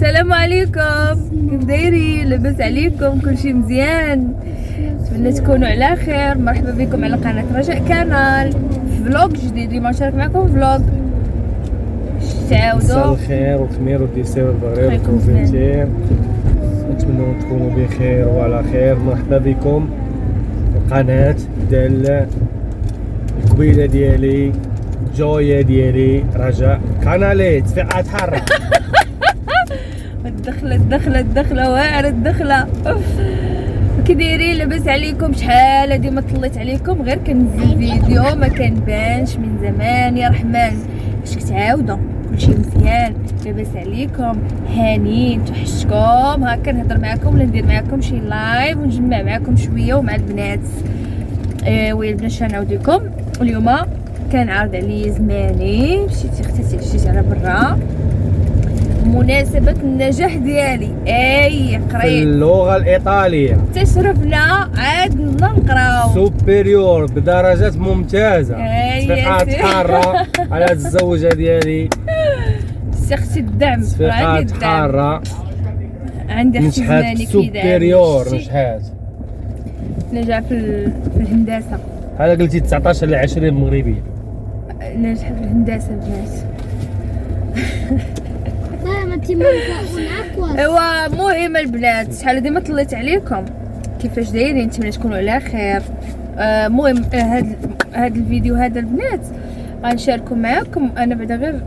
السلام عليكم، كيف دايرين؟ لاباس عليكم؟ كلشي مزيان؟ نتمنى تكونوا على خير. مرحبا بكم على قناه رجاء كانال، فلوق جديد اليوم نشارك معكم فلوق. تعاودوا مساء الخير والخمير والديسير والبغرير والكوفيتير، نتمنى تكونوا بخير وعلى خير. مرحبا بكم القناه ديال القبيله ديالي، جويه ديالي رجاء كانالي. تصفيقات حاره. الدخله واعره الدخله. كي دايرين؟ لاباس عليكم؟ شحال هادي ما طليت عليكم، غير كنزل فيديو ما كنبانش من زمان. يا رحمن اش كتعاودوا؟ كلشي مزيان؟ لاباس عليكم؟ هانيين؟ توحشتكم. هاكا نهضر معكم ولا ندير معكم شي لايف ونجمع معكم شويه ومع البنات. ويا البنات شنو نعاود لكم اليوم؟ كان عارض عليا زماني، مشيت اختي عشيت على برا مناسبة النجاح ديالي. اي في قريت اللغه الايطاليه تشرفنا عاد نقراو سوبيريور بدرجات ممتازه. تصفيقات سي. حاره على هاد الزوجه ديالي. اختي الدعم، تصفيقات حاره. عندي اختي نجحات زماني سوبيريور، نجحات نجح في الهندسة. هذا قلتي 19 ل 20 مغربيه. نجح في الهندسة البنات. ايوا مهم البنات، شحال ديما طليت عليكم، كيفاش دايرين؟ نتمنى تكونوا على خير. مهم هاد الفيديو هذا البنات غنشاركو معاكم. انا بعدا غير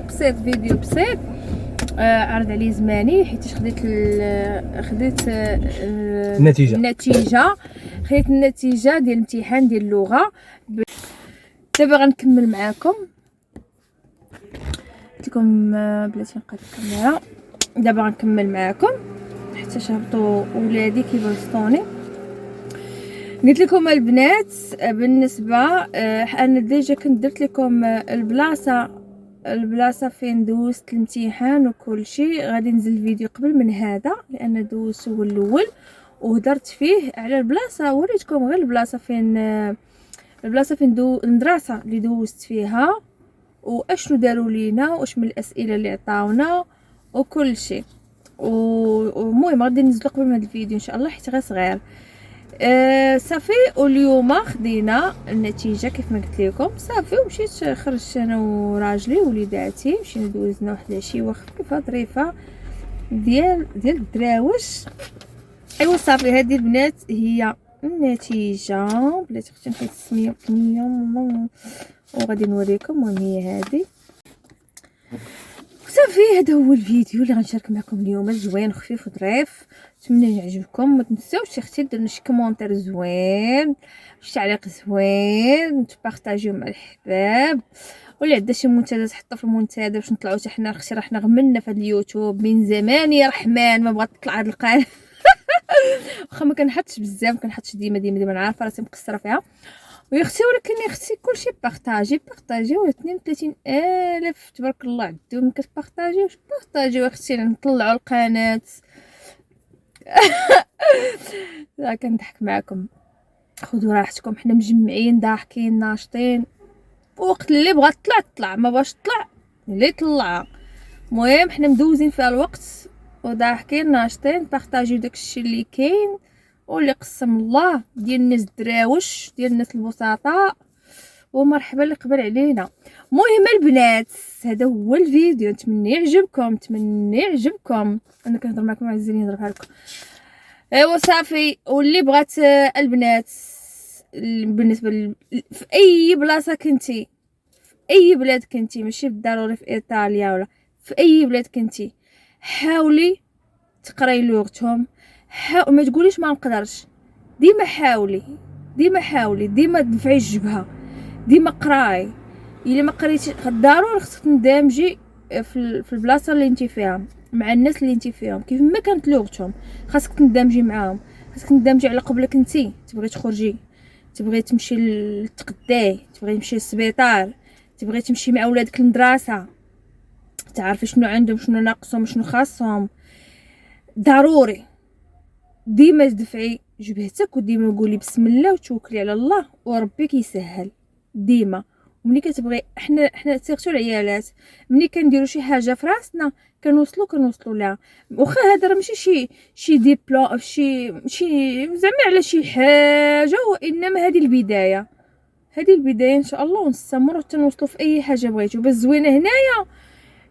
بسيط، فيديو بسيط. عرض عليه زماني حيت خديت النتيجه ديال الامتحان ديال اللغه. دابا غنكمل معاكم. قلت لكم بلاتي نقاد الكاميرا. دابا غنكمل معاكم حتى شهبطوا ولادي كيبرسطوني. قلت لكم البنات بالنسبه انا ديجا كنت درت لكم البلاصه فين دوزت الامتحان وكل شيء. غادي ننزل فيديو قبل من هذا لان دوزت هو الاول وهدرت فيه على البلاصه. وريتكم غير البلاصه فين المدرسه اللي دوزت فيها واشنو داروا لينا واش من الاسئله اللي عطاونا وكل شيء. ومهم غادي ننزل قبل من هذا الفيديو ان شاء الله حيت غير صغير. صافي. واليوم خدينا النتيجه كيف ما قلت لكم. صافي ومشيت خرجت انا وراجلي ووليداتي، مشينا دوزنا واحد العشيه خفيفه ظريفه ديال الدراوش. ايوا صافي. هذه البنات هي النتيجه. بلاتي اختي نحيد السميه وغادي نوريكم. المهم هي هذه. صافي هذا هو الفيديو اللي غنشارك معكم اليوم، زوين خفيف وظريف. نتمنى يعجبكم. ما تنساوش اختي ديروا شي كومونتير زوين، شي تعليق زوين، تبارطاجيو مع الحباب. ولا عندها شي منتدى تحطها في المنتدى باش نطلعوا حتى حنا. اختي راه حنا غملنا في هذا اليوتيوب من زمان يا رحمن، ما بغات تطلع هذا القناه. واخا ما كنحطش بزاف، ما كنحطش ديما انا عارفه راسي مقصره فيها ويا اختي، ولكن يا اختي كلشي بارطاجي و 32,000 تبارك الله عندهم كتبارطاجيو. بارطاجيو اختي نطلعوا القناه. لا كنضحك معكم، خذوا راحتكم. حنا مجمعين ضاحكين ناشطين. وقت اللي بغات تطلع ما باش تطلع اللي طلعها. المهم حنا مدوزين فيها الوقت وضاحكين ناشطين. بارطاجيو داكشي اللي كاين واللي قسم الله ديال الناس الدراوش، ديال الناس البسطاء، ومرحبا اللي قبل علينا. المهم البنات هذا هو الفيديو، نتمنى يعجبكم. انا كنهضر معكم عزيزين نهضر بحال هكا. ايوا صافي. واللي بغات البنات بالنسبه في اي بلاصه كنتي، في اي بلاد كنتي، ماشي بالضروري في ايطاليا ولا في اي بلاد كنتي، حاولي تقراي لغتهم. ما تقوليش ما نقدرش، ديما حاولي ديما دفعي الجبهه، ديما قراي. الا ما قريتي ضروري خصك تندمجي في البلاصه اللي انت فيها مع الناس اللي انت فيهم. كيف ما كانت لغتهم خاصك تندمجي معاهم، خاصك تندمجي. على قبلك انت تبغي تخرجي، تبغي تمشي للتقداي، تبغي تمشي للسبيطار، تبغي تمشي مع ولادك للمدرسه، تعرفي شنو عندهم، شنو ناقصهم، شنو خاصهم. ضروري ديما دفعي جبهتك وديما قولي بسم الله وتوكلي على الله وربي كيسهل ديما. ومني كتبغي حنا سيرتو العيالات ملي كنديروا شي حاجه في راسنا كنوصلوا لها. واخا هذا راه ماشي شي ديبلوم شي زعما على شي حاجه، وانما هذه البدايه ان شاء الله، ونستمروا حتى نوصلوا في اي حاجه بغيتو. بس زوينه هنايا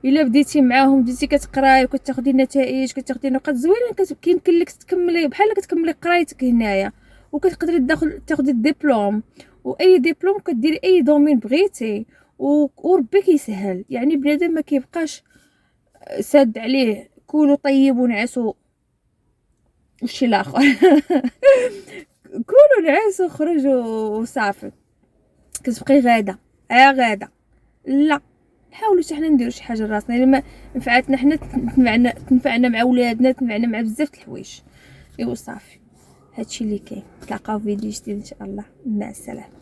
الا بديتي معاهم، بديتي كتقراي وكتاخدي النتائج، كتاخدي نقاط زوينه، كيمكن لك تكملي بحال كتكملي قرايتك هنايا، وكتقدري تاخدي الدبلوم، واي دبلوم كديري اي دومين بغيتي، وربي كيسهل. يعني بنادم ما كيبقاش ساد عليه كولوا طيب ونعسوا وشي الاخر كولوا نعسوا وخرجوا وصافي، كتبقاي غاده غاده. لا، حاولوا حتى حنا نديروا شي حاجه لراسنا، الا ما نفعتنا حنا تنفعنا مع ولادنا، تنفعنا مع بزاف د الحوايج. ايوا صافي، هادشي اللي كاين. نتلاقاو في فيديو جديد ان شاء الله. مع السلامه.